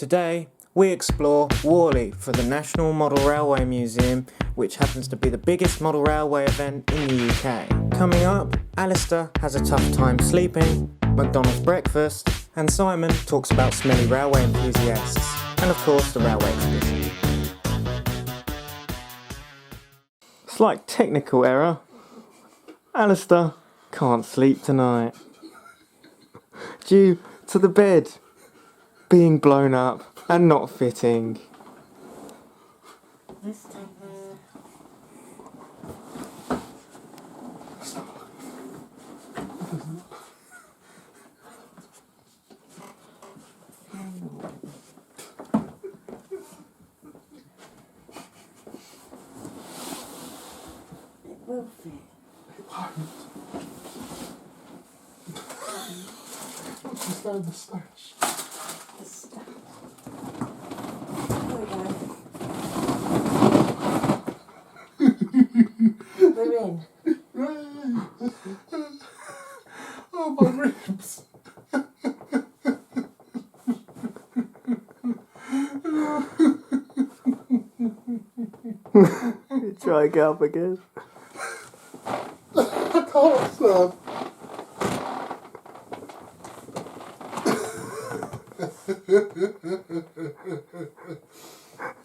today we explore Warley for the National Model Railway Museum, which happens to be the biggest model railway event in the UK. Coming up, Alastair has a tough time sleeping, McDonald's breakfast, and Simon talks about smelly railway enthusiasts, and of course the railway exhibition. Slight technical error. Alastair can't sleep tonight due to the bed being blown up and not fitting. It will fit. It won't. Just down the stash. The stuff. There we go. We're in. Oh, my ribs. Try and get up again. I can't, Sam.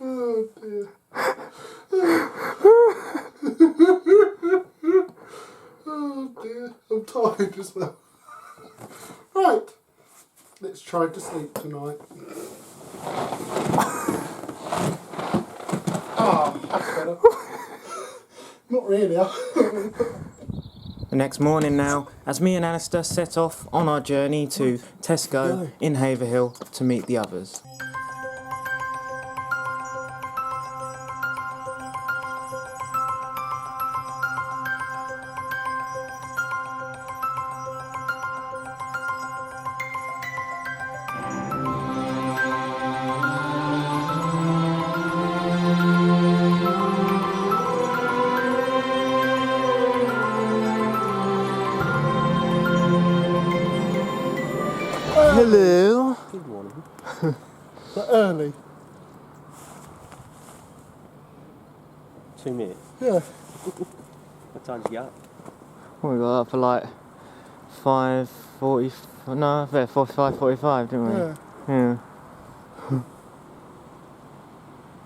Oh dear. Oh dear. I'm tired as well. Right. Let's try to sleep tonight. Ah, that's better. Not really. The next morning now, as me and Alastair set off on our journey to Tesco in Haverhill to meet the others. Hello. Good morning. But early. 2 minutes. Yeah. What time did you get up? We got up for like 5:40. No, 5:45, didn't we? Yeah. Yeah.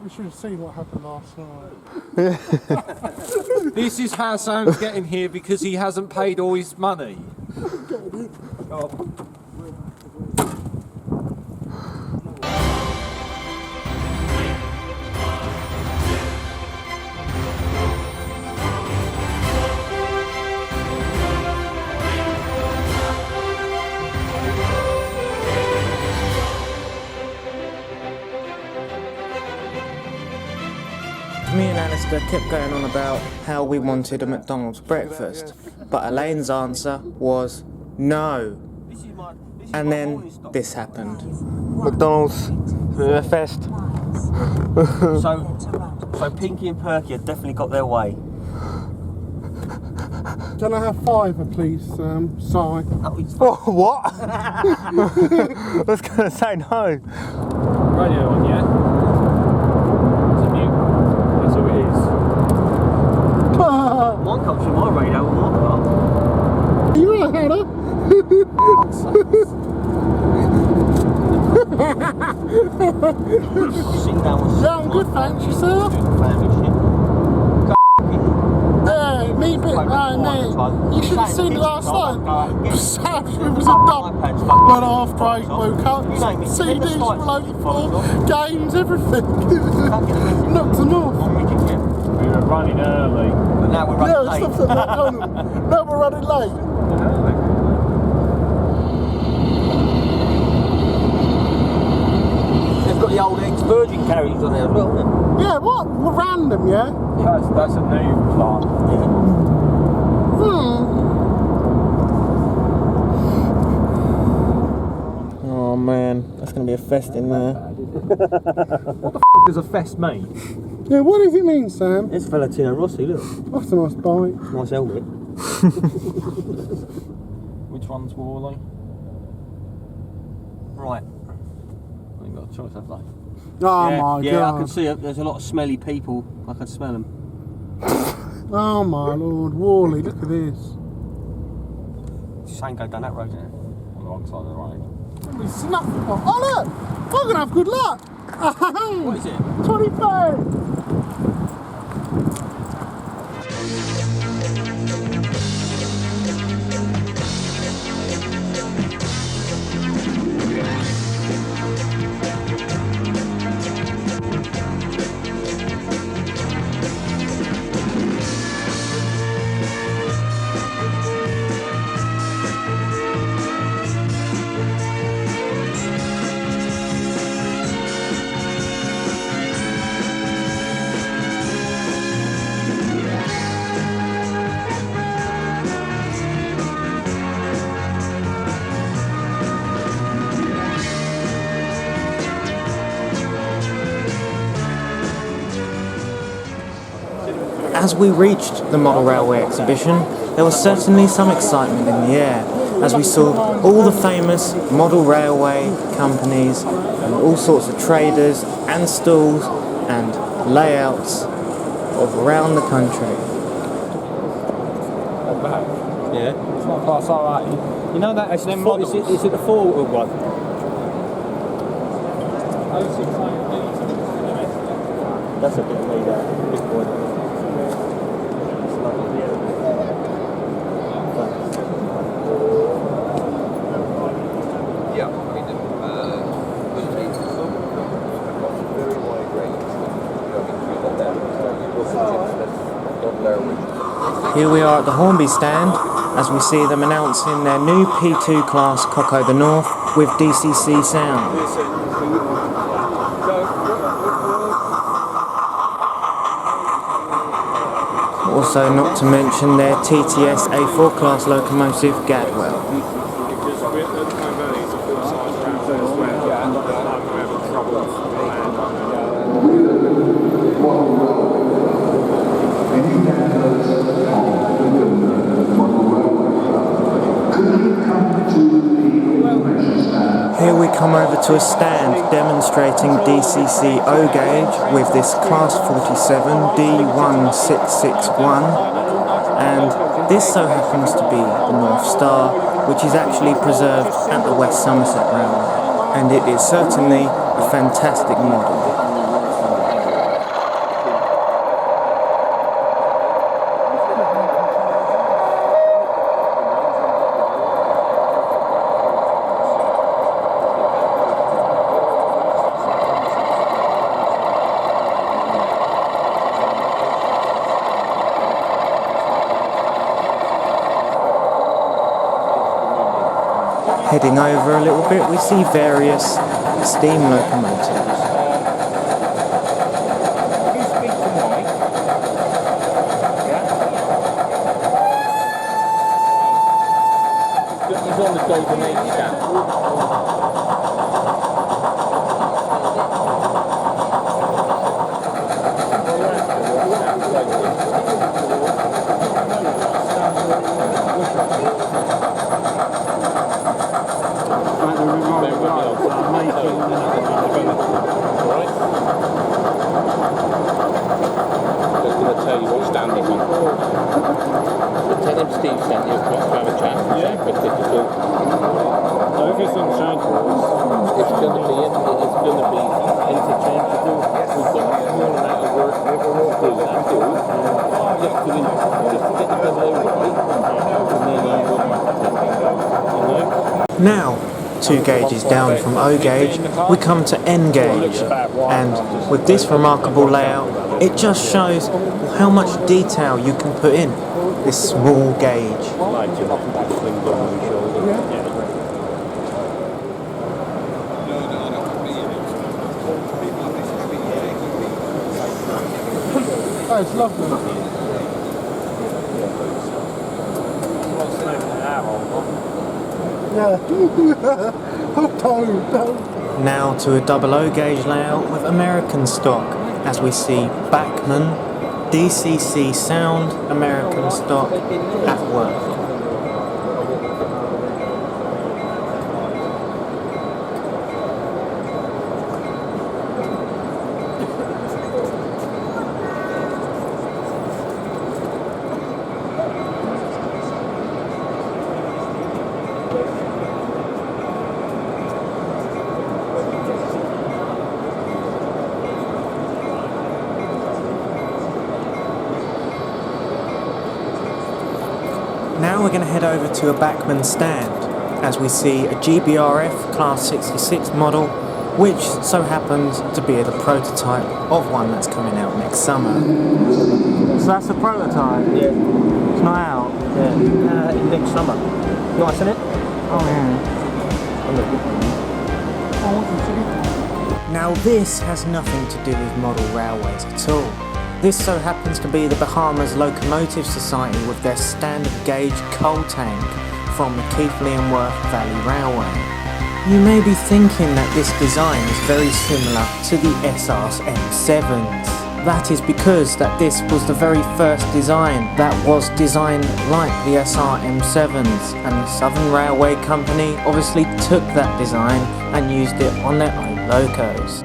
We should have seen what happened last night. This is how Sam's getting here because he hasn't paid all his money. Me and Alastair kept going on about how we wanted a McDonald's breakfast, but Alain's answer was no. And then this happened. McDonald's fest. So Pinky and Perky have definitely got their way. Can I have £5, please, Si? Oh, what? I was going to say no. Radio on, yeah? It's a mute. That's all it is. Mine comes from my radio and my car. You right, Hannah? Sitting down with Yeah, I'm good, thanks. Yourself? family shit. Me a bit, no. You should have seen it last night. Sam, it was a dump. Went half break, woke up, CDs all over the floor, games, everything. Knocked them off. We were running early. But now we're running Yeah, late. stuff like that. Now we're running late. They've got the old ex-Virgin carriers on there as well, haven't Yeah, what? We're random, yeah? That's a new plant. they? Yeah. Oh man, that's going to be a fest in there. What the f*** does a fest mean? Yeah, what does it mean, Sam? There's Valentino Rossi, look. That's a nice bike. Nice helmet. Which one's Warley? Right. I got Sure, it's lovely. Oh yeah, my yeah, god. I can see it. There's a lot of smelly people. I can smell them. Oh my lord, Warley, look at this. Same go down that road, isn't it? On the wrong side of the road. It's snuff. Oh look! I'm gonna have good luck! What is it? 25! As we reached the Model Railway exhibition, there was certainly some excitement in the air as we saw all the famous model railway companies and all sorts of traders and stalls and layouts of around the country. Yeah. It's not class alright. You know that Is it the forward one? That's a bit of me there. Big boy. Yeah, I mean, very wide range. Here we are at the Hornby stand as we see them announcing their new P2 class Coco the North with DCC sound. Also not to mention their TTS A4 class locomotive Gadwell. Here we come over to a stand demonstrating DCC O gauge with this Class 47 D1661, and this so happens to be the North Star, which is actually preserved at the West Somerset Railway, and it is certainly a fantastic model. Heading over a little bit, we see various steam locomotives. He's on the Golden Age stamp. Just going to tell you what stand he's on. So tell him Steve sent you across to have a chat. Yeah. But difficult. No, if it's unchangeable, It's going to be interchangeable. We've got a small amount of work to do just to get the double right, and then Now, 2 gauges down from O gauge, we come to N gauge, and with this remarkable layout, it just shows how much detail you can put in this small gauge. Oh, it's lovely. Yeah. Oh, don't. Now to a double O gauge layout with American stock, as we see Bachmann, DCC Sound, American stock at work. we're going to head over to a Bachmann stand as we see a GBRF Class 66 model, which so happens to be the prototype of one that's coming out next summer. So that's the prototype? Yeah. It's not out? Yeah. Next summer. Nice, isn't it? Oh yeah. Now this has nothing to do with model railways at all. This so happens to be the Bahamas Locomotive Society with their standard gauge coal tank from the Keighley and Worth Valley Railway. You may be thinking that this design is very similar to the SR's M7s. That is because that this was the very first design that was designed like the SR M7s, and the Southern Railway Company obviously took that design and used it on their own locos.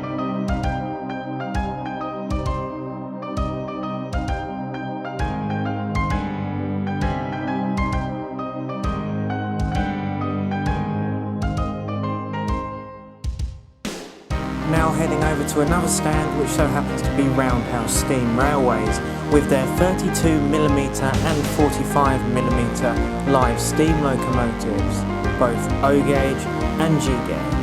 Now heading over to another stand which so happens to be Roundhouse Steam Railways with their 32mm and 45mm live steam locomotives, both O gauge and G gauge.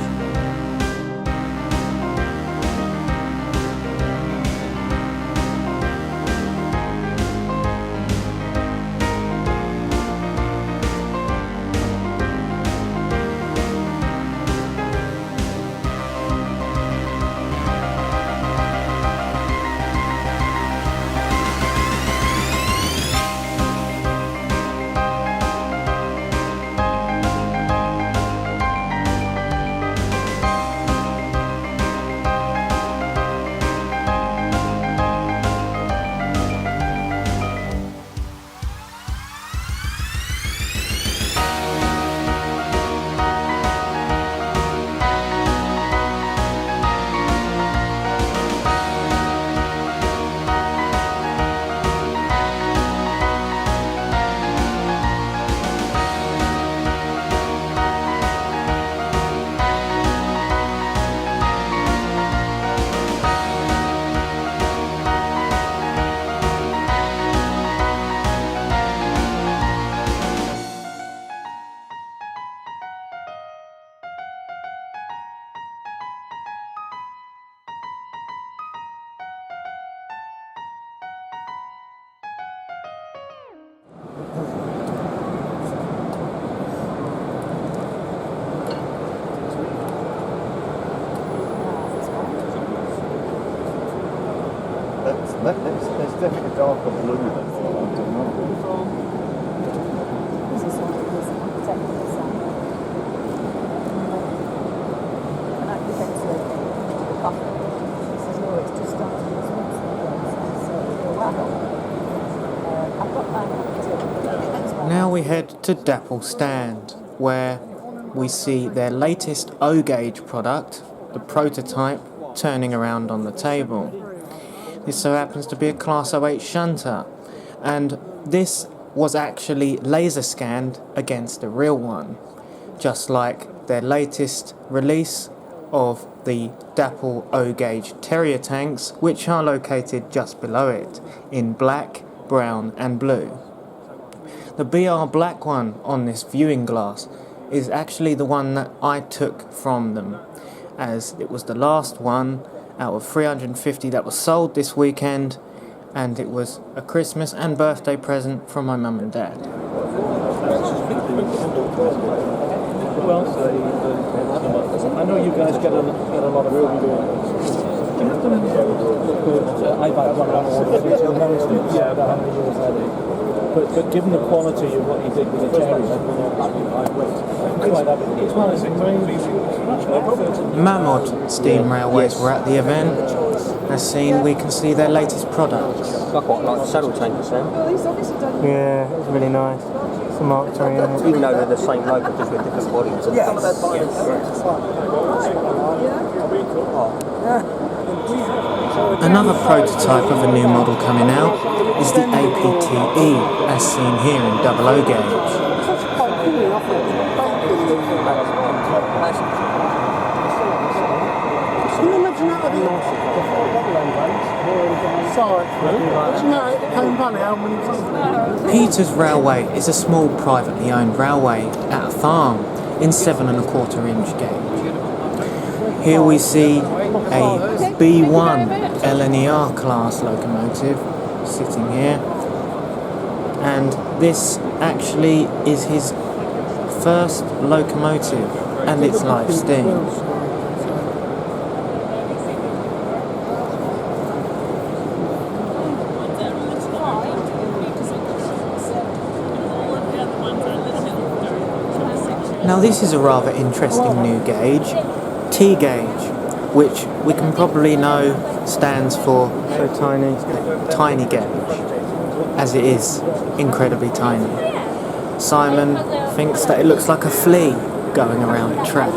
There's definitely a darker blue than that. This is what it is, technical side. And I think it's the coffee. He says, no, it's just starting this week. So, well, I've got that. Now we head to Dapple Stand, where we see their latest O gauge product, the prototype, turning around on the table. This so happens to be a Class 08 shunter, and this was actually laser scanned against a real one, just like their latest release of the Dapple O gauge Terrier tanks, which are located just below it in black, brown and blue. The BR black one on this viewing glass is actually the one that I took from them, as it was the last one out of 350 that was sold this weekend, and it was a Christmas and birthday present from my mum and dad. Well, I know you guys get a lot of I've had one on yeah, about how many years had it. But given the quality of what you did with the Terrier, I'm quite happy. It's one of the Mammoth Steam Railways were at the event. As seen, we can see their latest products. I quite like the saddle tankers then. Yeah, it's really nice. It's a Mark III, isn't it? Even though they're the same logo, just with different bodies. Another prototype of a new model coming out is the APTE, as seen here in double O gauge. Can you imagine that Sorry. Do you know at Cane Valley how many times? Peters Railway is a small privately owned railway at a farm in 7¼ inch gauge. Here we see a B1 LNER class locomotive sitting here, and this actually is his first locomotive and its live steam. Now this is a rather interesting new gauge, T gauge, which we can probably know stands for tiny gauge, as it is incredibly tiny. Simon thinks that it looks like a flea going around the track.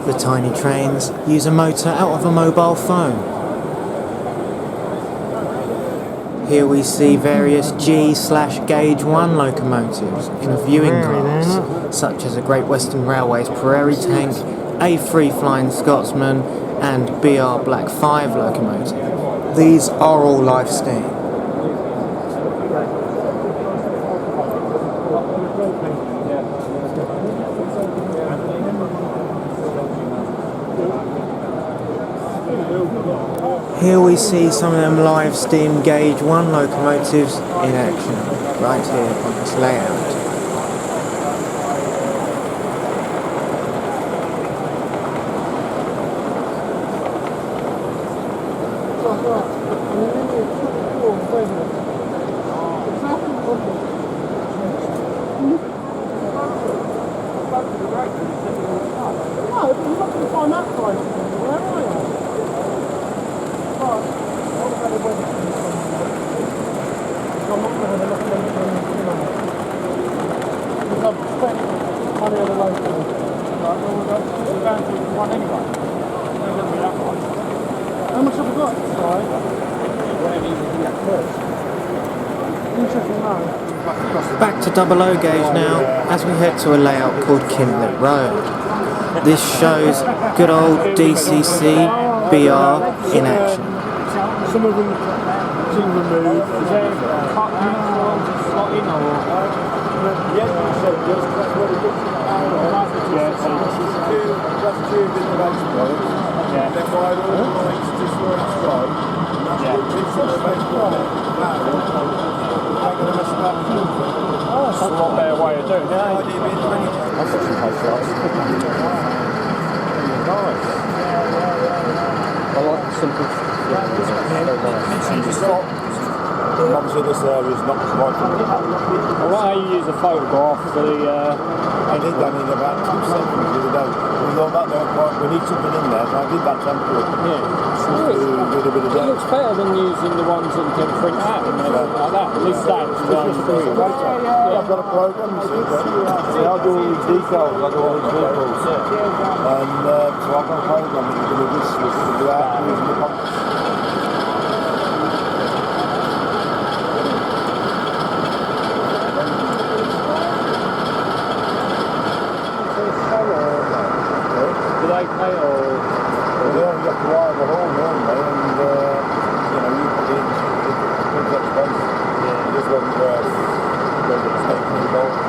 The tiny trains use a motor out of a mobile phone. Here we see various G/Gauge 1 locomotives in a viewing class, such as a Great Western Railway's Prairie Tank, a Free Flying Scotsman, and BR Black 5 locomotive. These are all live steam. Here we see some of them live steam Gauge 1 locomotives in action, right here on this layout. How much have we got? Back to 00 gauge now, as we head to a layout called Kindlet Road. This shows good old DCC BR in action. Some of them removed. Is there a cut to slot in or? Yeah, so just that's what it is. That's two in the base products. Yeah. Then wide all the lights just for a stride. Yeah. It's in the base product. I'm going to mess it up. Oh, that's a lot better way of doing it. Yeah, I did it. I've got some post lights. Nice. I like the simple. Obviously this area is not quite for the I like how you use a photograph for the. I did that in about 2 seconds the other day. We thought that don't quite, we need something in there, so I did that temporarily. It looks better than using the ones that you can print out and everything like that. At least that's done through. I've got a program, you see, see, I do all these decals, I do all these vehicles. And so I've got a program that you can do this with, without using the compass. Do they pay or? Well, you only have to wire the whole normally, and you know, you put in it's expensive. Yeah. Just when it's taken involved,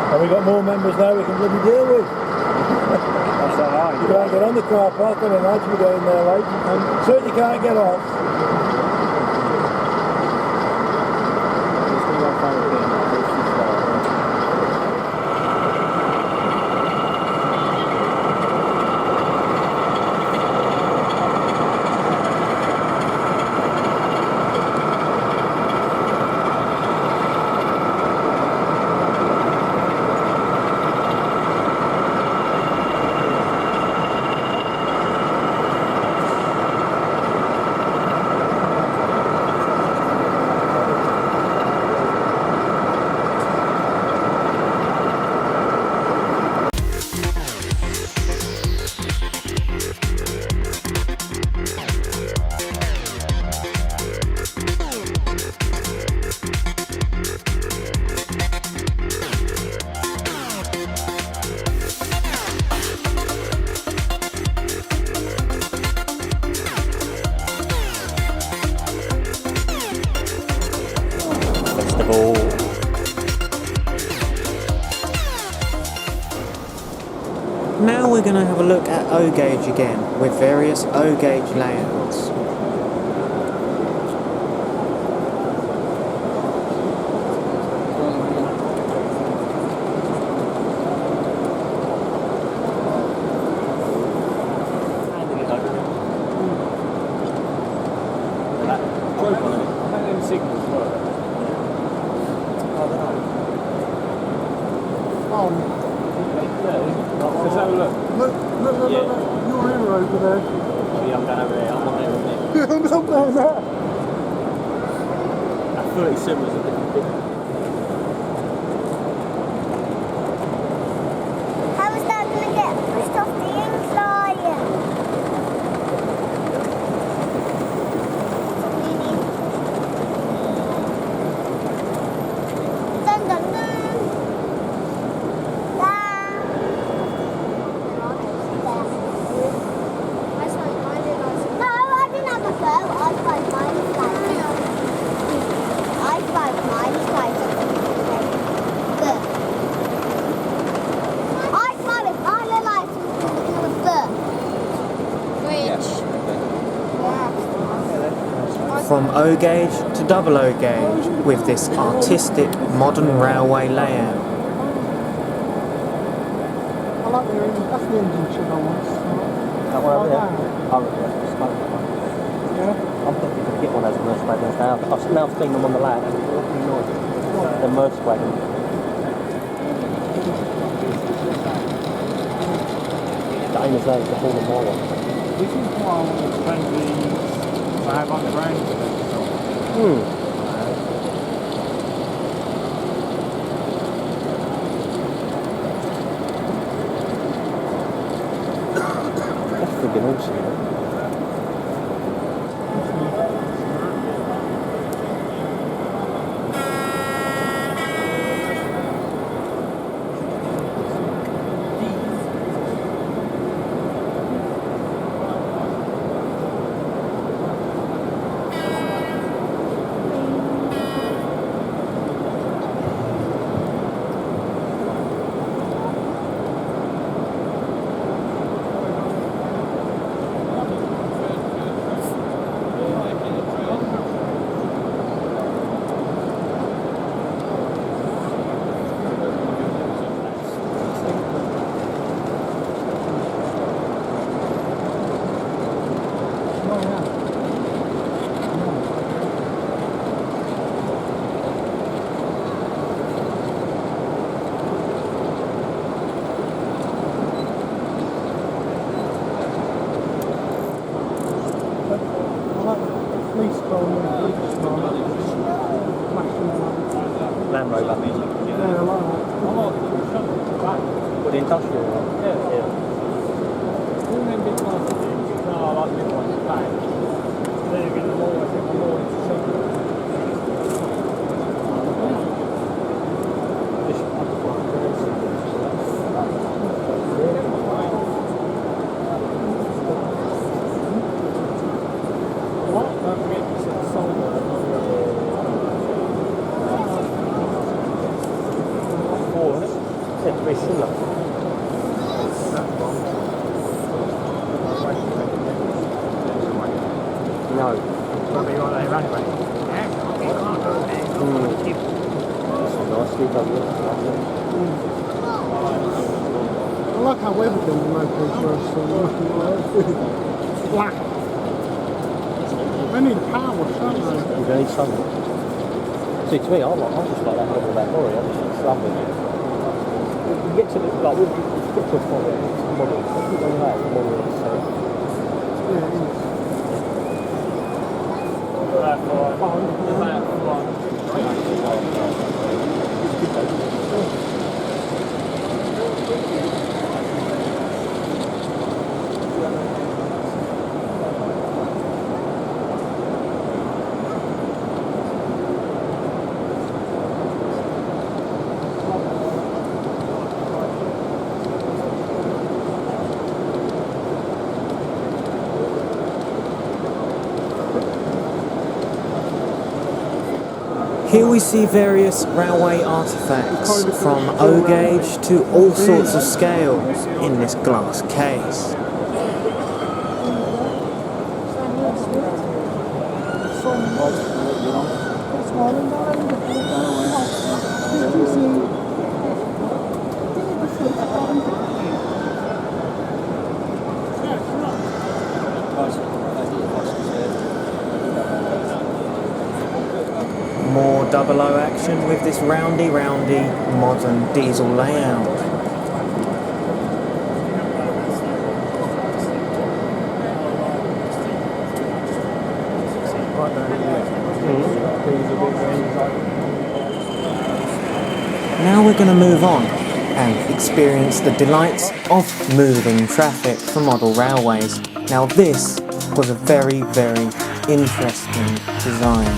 and we got more members now we can bloody deal with. That's alright. You can't get on the car park on a night if you go in there late, and certainly can't get off. Now we're going to have a look at O gauge again, with various O gauge layouts. Look, you're here over there. I'm down over here, I'm on there, isn't it? I'm not there now. That 37 was a different thing. How is that going to get pushed off the incline? Dun dun dun. No, I didn't have a go. I tried mine twice. I tried mine twice. Good. I tried it. I realized it was good. From O gauge to double O gauge, with this artistic modern railway layout. I like the engine. That's the engine shit I want. That one over there? I reckon that's the smoke one. Yeah. I'm definitely going to get one of those immerse wagons now. I've now seen them on the land and it's awfully nice. The immerse wagon. The aim is there, the whole of my one. We think while friendlies I have on the ground. That's friggin' awesome, man. Land Rover. Yeah, I like that. With the industrial one. Yeah. All them big ones, no, I like big ones, bang. Then you get them all, I think I'm more into something. Don't forget to set the soul there. It's very similar. No. Probably what they run away. Nicely done. I like how we've done the locals first, so looking like black. They need power wash, don't they? You need something. See, to me, I just like that little that lorry. I just think it's lovely. You get to the, like, you get to a point where it's modern. I keep on that, the modern itself. Yeah, it is. Here we see various railway artefacts from O gauge to all sorts of scales in this glass case. More 00 action with this roundy modern diesel layout. Now we're going to move on and experience the delights of moving traffic for model railways. Now this was a very interesting design.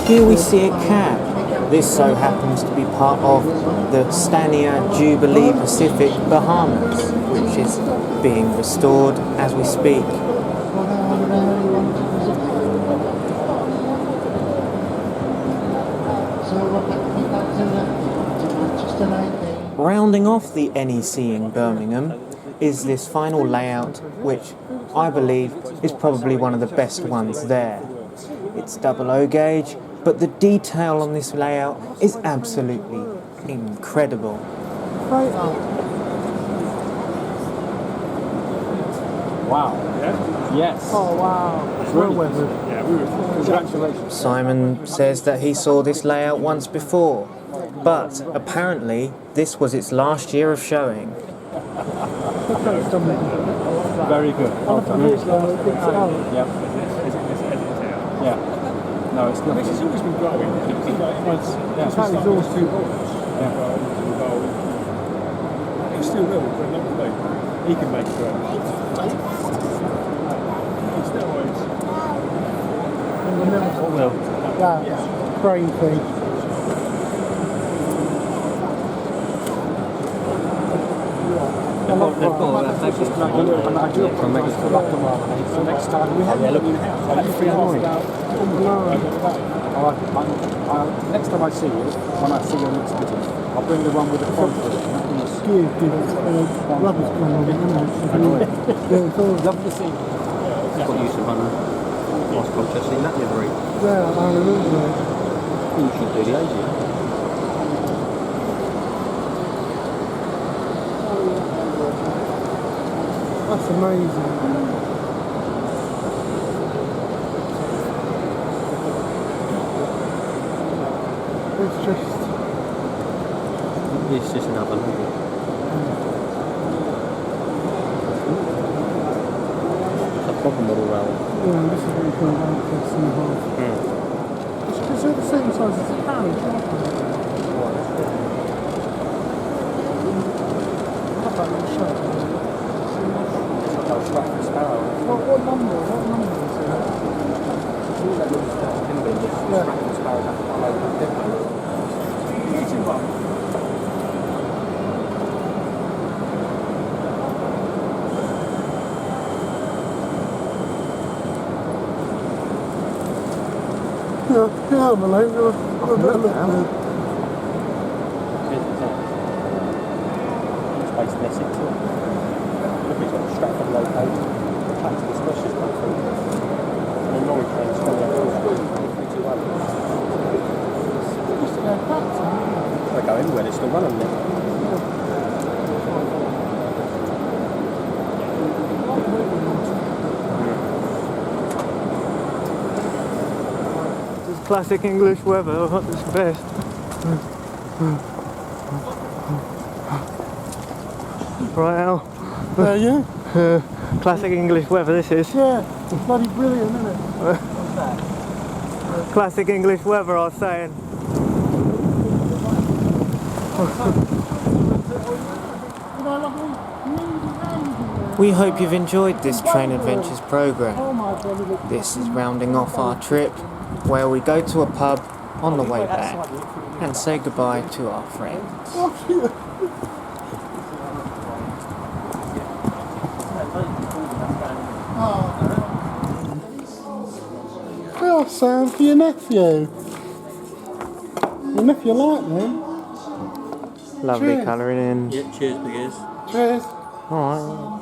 Here we see a cab. This so happens to be part of the Stania Jubilee Pacific Bahamas, which is being restored as we speak. Rounding off the NEC in Birmingham is this final layout, which I believe is probably one of the best ones there. It's 00 gauge, but the detail on this layout is absolutely incredible. Wow. Yeah? Yes. Oh wow. It's well weathered. Yeah, we were. Congratulations. Simon says that he saw this layout once before, but apparently this was its last year of showing. Very good. Well done. Yeah. Yeah. No, it's not. It's always been growing. Yeah. It still will, but not today. He can make it grow. Steroids. Well, that crane thing. Next time we have next time I see you, when I see your next meeting, I'll bring the one with the front with it. Rubber's coming on, isn't it? Love to see. Got used to running. I've just seen that livery. Yeah, I remember it. You should do the Asia. That's amazing. It's just another level. It's a proper model rail. Yeah, this is what we've got about this and a half. It's the same size as a carriage, aren't they? How about that shirt? What number is Yeah, I'm alone. Space in Essex. Look, it's got a Stratford loco. Back to the specialist country. And a lorry train's coming up. They go anywhere, they're still running there. Classic English weather at its best. Right, Al. Yeah. Classic English weather this is. Yeah, it's bloody brilliant, isn't it? Classic English weather, I was saying. We hope you've enjoyed this Train Adventures programme. This is rounding off our trip, where we go to a pub on the way back and say goodbye to our friends. Oh, Sam, for your nephew. Your nephew like me. Lovely Cheers. colouring in. Yeah, cheers, biggers. Cheers. Alright.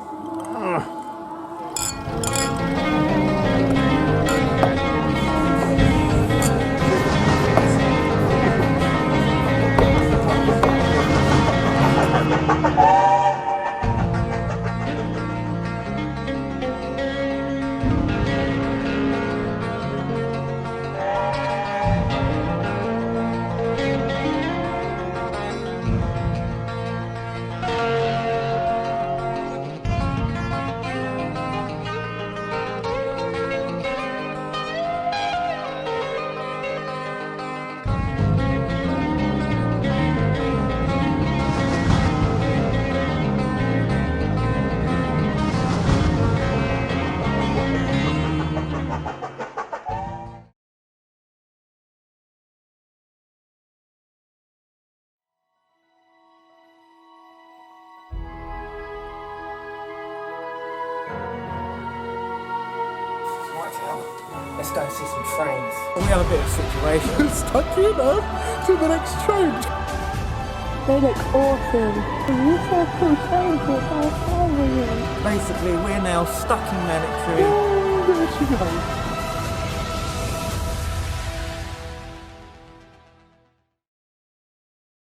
Let's go see some trains. We have a bit of a situation. Stuck you know to the next train. They look awesome. You saw some trains that are following you. Basically, we're now stuck in Manic Tree. Oh, there she goes.